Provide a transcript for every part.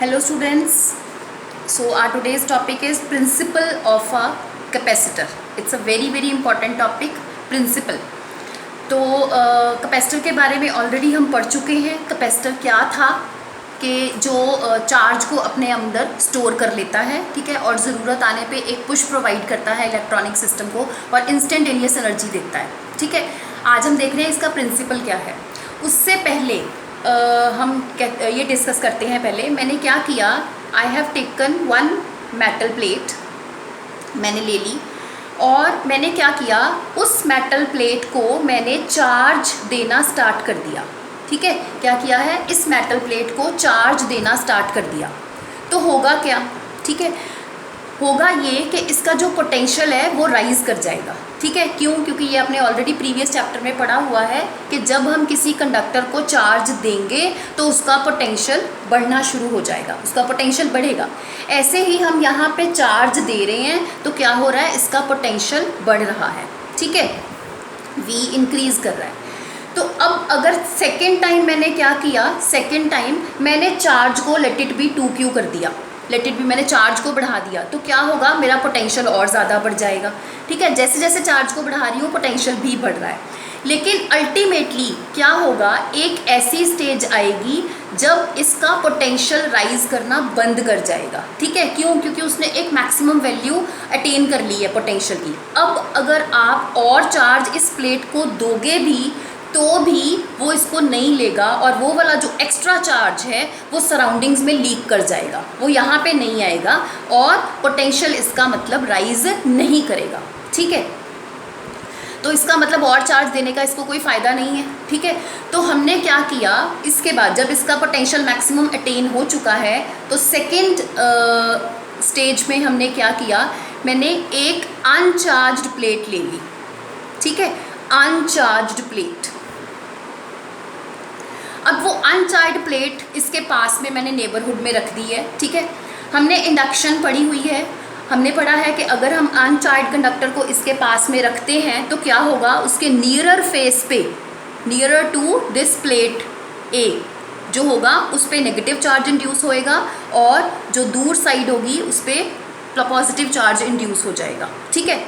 Hello students. So our today's topic is principle of a capacitor. It's a very important topic, principle. तो capacitor के बारे में already हम पढ़ चुके हैं। कैपेसिटर क्या था कि जो चार्ज को अपने अंदर स्टोर कर लेता है, ठीक है, और ज़रूरत आने पे एक पुश प्रोवाइड करता है इलेक्ट्रॉनिक सिस्टम को और इंस्टेंटेनियस एनर्जी देता है, ठीक है। आज हम देख रहे हैं इसका प्रिंसिपल क्या है। उससे पहले हम ये डिस्कस करते हैं। पहले मैंने क्या किया, I have taken one metal plate, मैंने ले ली और मैंने क्या किया, उस मेटल प्लेट को मैंने चार्ज देना स्टार्ट कर दिया, ठीक है। क्या किया है, इस मेटल प्लेट को चार्ज देना स्टार्ट कर दिया। तो होगा क्या, ठीक है, होगा ये कि इसका जो पोटेंशियल है वो राइज़ कर जाएगा, ठीक है। क्यों? क्योंकि ये आपने ऑलरेडी प्रीवियस चैप्टर में पढ़ा हुआ है कि जब हम किसी कंडक्टर को चार्ज देंगे तो उसका पोटेंशियल बढ़ना शुरू हो जाएगा, उसका पोटेंशियल बढ़ेगा। ऐसे ही हम यहाँ पे चार्ज दे रहे हैं तो क्या हो रहा है, इसका पोटेंशियल बढ़ रहा है, ठीक है, V इंक्रीज़ कर रहा है। तो अब अगर सेकेंड टाइम मैंने क्या किया, सेकेंड टाइम मैंने चार्ज को लेट इट बी 2Q कर दिया, लेट इट बी, मैंने चार्ज को बढ़ा दिया, तो क्या होगा, मेरा पोटेंशियल और ज़्यादा बढ़ जाएगा, ठीक है। जैसे जैसे चार्ज को बढ़ा रही हूँ पोटेंशियल भी बढ़ रहा है। लेकिन अल्टीमेटली क्या होगा, एक ऐसी स्टेज आएगी जब इसका पोटेंशियल राइज करना बंद कर जाएगा, ठीक है। क्यों? क्योंकि उसने एक मैक्सिमम वैल्यू अटेन कर ली है पोटेंशियल की। अब अगर आप और चार्ज इस प्लेट को दोगे भी तो भी वो इसको नहीं लेगा और वो वाला जो एक्स्ट्रा चार्ज है वो सराउंडिंग्स में लीक कर जाएगा, वो यहाँ पे नहीं आएगा और पोटेंशियल इसका मतलब राइज नहीं करेगा, ठीक है। तो इसका मतलब और चार्ज देने का इसको कोई फ़ायदा नहीं है, ठीक है। तो हमने क्या किया, इसके बाद जब इसका पोटेंशियल मैक्सिमम अटेन हो चुका है तो सेकेंड स्टेज में हमने क्या किया, मैंने एक अनचार्ज्ड प्लेट ले ली, ठीक है, अनचार्ज्ड प्लेट। अब वो अनचार्ज्ड प्लेट इसके पास में मैंने नेबरहुड में रख दी है, ठीक है। हमने इंडक्शन पढ़ी हुई है, हमने पढ़ा है कि अगर हम अनचार्ज्ड कंडक्टर को इसके पास में रखते हैं तो क्या होगा, उसके नियरर फेस पे, nearer to this plate A जो होगा उस पर नेगेटिव चार्ज इंड्यूस होएगा और जो दूर साइड होगी उस पर पॉजिटिव चार्ज इंड्यूस हो जाएगा, ठीक है।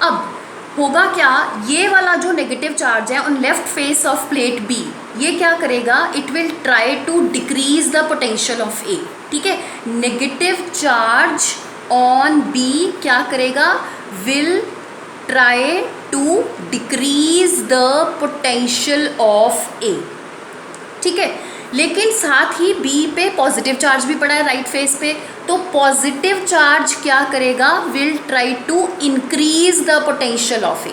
अब होगा क्या, ये वाला जो नेगेटिव चार्ज है on left face of plate B, ये क्या करेगा, it will try to decrease the potential of A, ठीक है। नेगेटिव चार्ज ऑन B क्या करेगा, will try to decrease the potential of A, ठीक है। लेकिन साथ ही B पे पॉजिटिव चार्ज भी पड़ा है राइट फेस पे, तो पॉजिटिव चार्ज क्या करेगा, will try to increase the potential of A,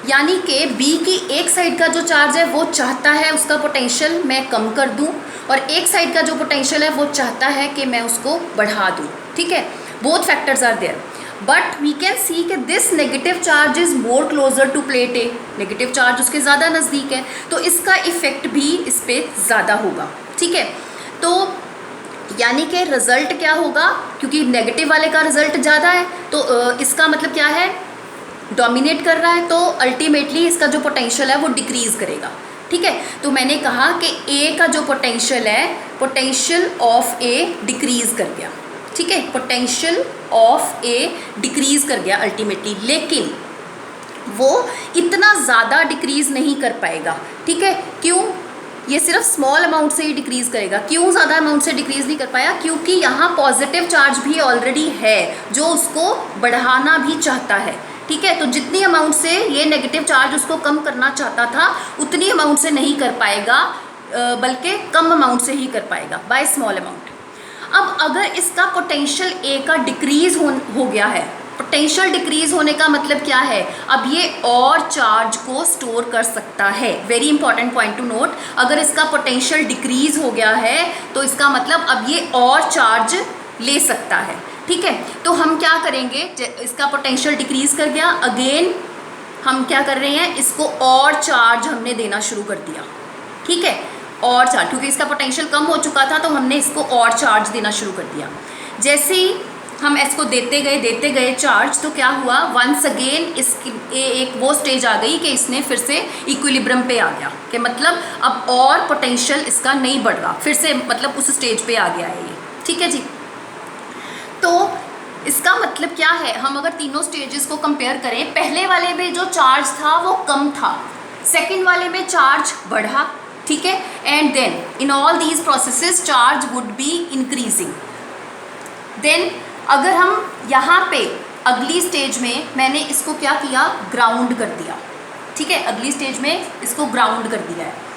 यानी कि B की एक साइड का जो चार्ज है वो चाहता है उसका पोटेंशियल मैं कम कर दूं और एक साइड का जो पोटेंशियल है वो चाहता है कि मैं उसको बढ़ा दूं, ठीक है। Both factors are there but we can see कि this negative charge is more closer to plate A, negative charge उसके ज़्यादा नज़दीक है तो इसका इफेक्ट भी इस पर ज़्यादा होगा, ठीक है। तो यानी कि रिज़ल्ट क्या होगा, क्योंकि नेगेटिव वाले का रिज़ल्ट ज़्यादा है तो इसका मतलब क्या है, डोमिनेट कर रहा है, तो अल्टीमेटली इसका जो पोटेंशियल है वो डिक्रीज़ करेगा, ठीक है। तो मैंने कहा कि A का जो पोटेंशियल है, पोटेंशियल ऑफ A डिक्रीज़ कर गया, ठीक है, पोटेंशियल ऑफ A डिक्रीज़ कर गया अल्टीमेटली। लेकिन वो इतना ज़्यादा डिक्रीज़ नहीं कर पाएगा, ठीक है। क्यों? ये सिर्फ स्मॉल अमाउंट से ही डिक्रीज़ करेगा। क्यों ज़्यादा अमाउंट से डिक्रीज़ नहीं कर पाया, क्योंकि यहाँ पॉजिटिव चार्ज भी ऑलरेडी है जो उसको बढ़ाना भी चाहता है, ठीक है। तो जितनी अमाउंट से ये नेगेटिव चार्ज उसको कम करना चाहता था उतनी अमाउंट से नहीं कर पाएगा, बल्कि कम अमाउंट से ही कर पाएगा, बाय स्मॉल अमाउंट। अब अगर इसका पोटेंशियल A का डिक्रीज़ हो गया है, पोटेंशियल डिक्रीज़ होने का मतलब क्या है, अब ये और चार्ज को स्टोर कर सकता है। Very important point two note, अगर इसका पोटेंशियल डिक्रीज़ हो गया है तो इसका मतलब अब ये और चार्ज ले सकता है, ठीक है। तो हम क्या करेंगे, इसका पोटेंशियल डिक्रीज़ कर गया, अगेन हम क्या कर रहे हैं, इसको और चार्ज हमने देना शुरू कर दिया, ठीक है, और चार्ज, क्योंकि इसका पोटेंशियल कम हो चुका था तो हमने इसको और चार्ज देना शुरू कर दिया। जैसे ही हम इसको देते गए चार्ज, तो क्या हुआ, वंस अगेन इसकी एक वो स्टेज आ गई कि इसने फिर से इक्विलिब्रियम पे आ गया, कि मतलब अब और पोटेंशियल इसका नहीं बढ़ रहा, फिर से मतलब उस स्टेज पे आ गया है ये, ठीक है जी। तो इसका मतलब क्या है, हम अगर तीनों स्टेजेस को कंपेयर करें, पहले वाले में जो चार्ज था वो कम था, सेकंड वाले में चार्ज बढ़ा, ठीक है, and then in all these processes charge would be increasing. Then अगर हम यहाँ पे अगली स्टेज में मैंने इसको क्या किया, ग्राउंड कर दिया, ठीक है, अगली स्टेज में इसको ग्राउंड कर दिया है।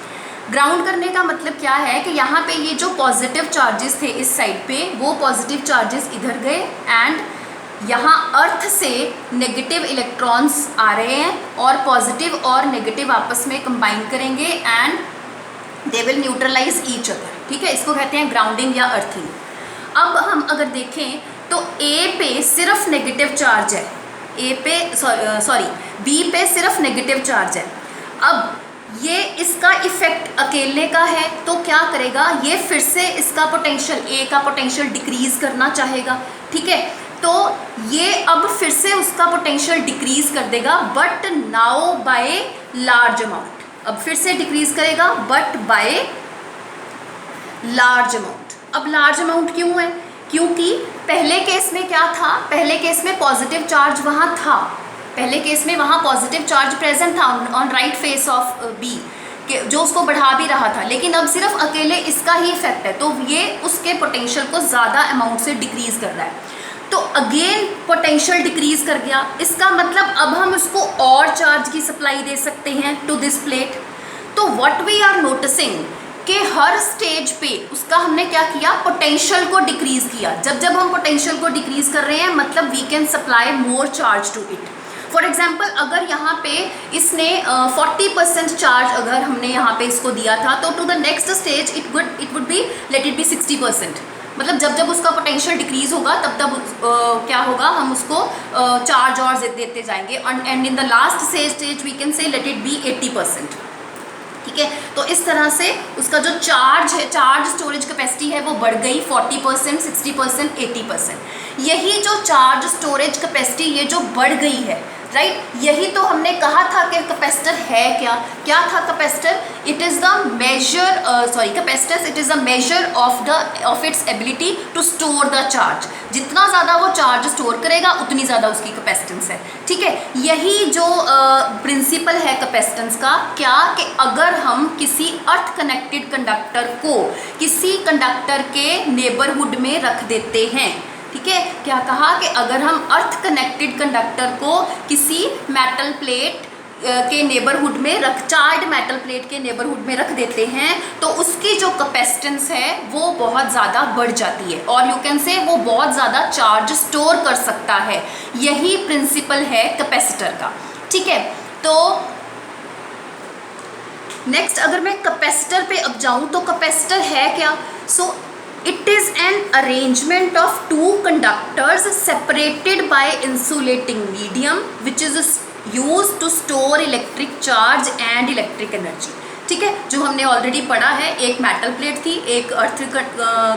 ग्राउंड करने का मतलब क्या है कि यहाँ पे ये जो पॉजिटिव चार्जेस थे इस साइड पे, वो पॉजिटिव चार्जेस इधर गए एंड यहाँ अर्थ से नेगेटिव इलेक्ट्रॉन्स आ रहे हैं और पॉजिटिव और नेगेटिव आपस में कंबाइन करेंगे and they will neutralize each other, ठीक है, इसको कहते हैं ग्राउंडिंग या अर्थिंग। अब हम अगर देखें तो ए पे सिर्फ नेगेटिव चार्ज है, ए पे सॉरी बी पे सिर्फ नेगेटिव चार्ज है। अब ये इसका इफेक्ट अकेले का है तो क्या करेगा, ये फिर से इसका पोटेंशियल, ए का पोटेंशियल डिक्रीज करना चाहेगा, ठीक है, तो ये अब फिर से उसका पोटेंशियल डिक्रीज कर देगा, but now by large amount. अब फिर से डिक्रीज करेगा बट बाय लार्ज अमाउंट। अब लार्ज अमाउंट क्यों है, क्योंकि पहले केस में क्या था, पहले केस में पॉजिटिव चार्ज वहाँ था, पहले केस में वहाँ पॉजिटिव चार्ज प्रेजेंट था on right face of B, जो उसको बढ़ा भी रहा था, लेकिन अब सिर्फ अकेले इसका ही इफेक्ट है, तो ये उसके पोटेंशियल को ज़्यादा अमाउंट से डिक्रीज कर रहा है, तो अगेन पोटेंशियल डिक्रीज कर गया। इसका मतलब अब हम उसको और चार्ज की सप्लाई दे सकते हैं टू दिस प्लेट। तो व्हाट वी आर नोटिसिंग कि हर स्टेज पे उसका हमने क्या किया, पोटेंशियल को डिक्रीज किया। जब जब हम पोटेंशियल को डिक्रीज कर रहे हैं मतलब we can supply more charge to it. For example अगर यहाँ पे इसने 40% चार्ज अगर हमने यहाँ पे इसको दिया था, तो to the next stage it would be let it be 60%। मतलब जब जब उसका पोटेंशियल डिक्रीज होगा तब तब क्या होगा, हम उसको चार्ज और देते जाएंगे and in the last stage we can say let it be 80%, ठीक है। तो इस तरह से उसका जो चार्ज है, चार्ज स्टोरेज कैपेसिटी है वो बढ़ गई 40%, 60%, 80%। यही जो चार्ज स्टोरेज कैपेसिटी ये जो बढ़ गई है, राइट, यही तो हमने कहा था कि कैपेसिटर है क्या था capacitor, it is the measure capacitor it is the measure of its ability to store the charge. जितना ज़्यादा वो चार्ज स्टोर करेगा उतनी ज़्यादा उसकी कैपेसिटेंस है, ठीक है। यही जो प्रिंसिपल है कैपेसिटेंस का, क्या कि अगर हम किसी अर्थ कनेक्टेड कंडक्टर को किसी कंडक्टर के नेबरहुड में रख देते हैं, ठीक है, क्या कहा कि अगर हम अर्थ कनेक्टेड कंडक्टर को किसी मेटल प्लेट के नेबरहुड में चार्ज मेटल प्लेट के नेबरहुड में रख देते हैं तो उसकी जो कैपेसिटेंस है वो बहुत ज़्यादा बढ़ जाती है और यू कैन से वो बहुत ज़्यादा चार्ज स्टोर कर सकता है। यही प्रिंसिपल है कैपेसिटर का, ठीक है। तो नेक्स्ट अगर मैं कैपेसिटर पे अब जाऊं तो कैपेसिटर है क्या, सो it is an arrangement of two conductors separated by insulating medium which is used to store electric charge and electric energy, ठीक है। जो हमने ऑलरेडी पढ़ा है, एक मेटल प्लेट थी, एक अर्थ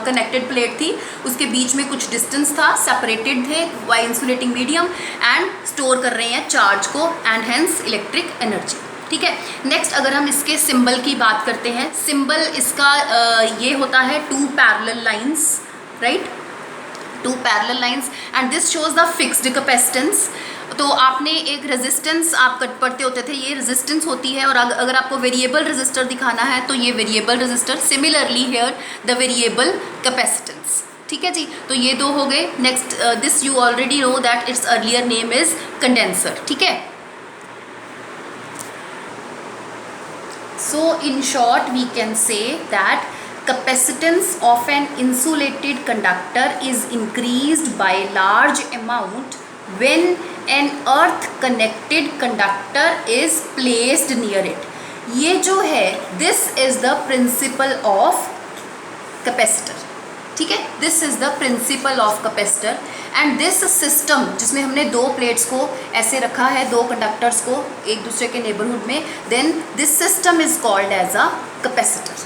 कनेक्टेड प्लेट थी, उसके बीच में कुछ डिस्टेंस था, सेपरेटेड थे by insulating medium and store कर रहे हैं चार्ज को एंड हेंस इलेक्ट्रिक एनर्जी, ठीक है। नेक्स्ट अगर हम इसके सिंबल की बात करते हैं, सिंबल इसका ये होता है two parallel lines, right, two parallel lines and this shows the fixed capacitance. तो आपने एक रेजिस्टेंस आप पढ़ते होते थे, ये रेजिस्टेंस होती है और अगर आपको वेरिएबल रेजिस्टर दिखाना है तो ये variable resistor, similarly here the variable capacitance, ठीक है जी। तो ये दो हो गए। Next this you already know that its earlier name is condenser, ठीक है। So in short we can say that capacitance of an insulated conductor is increased by large amount when an earth connected conductor is placed near it. ये जो है this is the principle of capacitor, ठीक है, this is the principle of capacitor and this system जिसमें हमने दो plates को ऐसे रखा है, दो कंडक्टर्स को एक दूसरे के नेबरहुड में, then this system is called as a capacitor.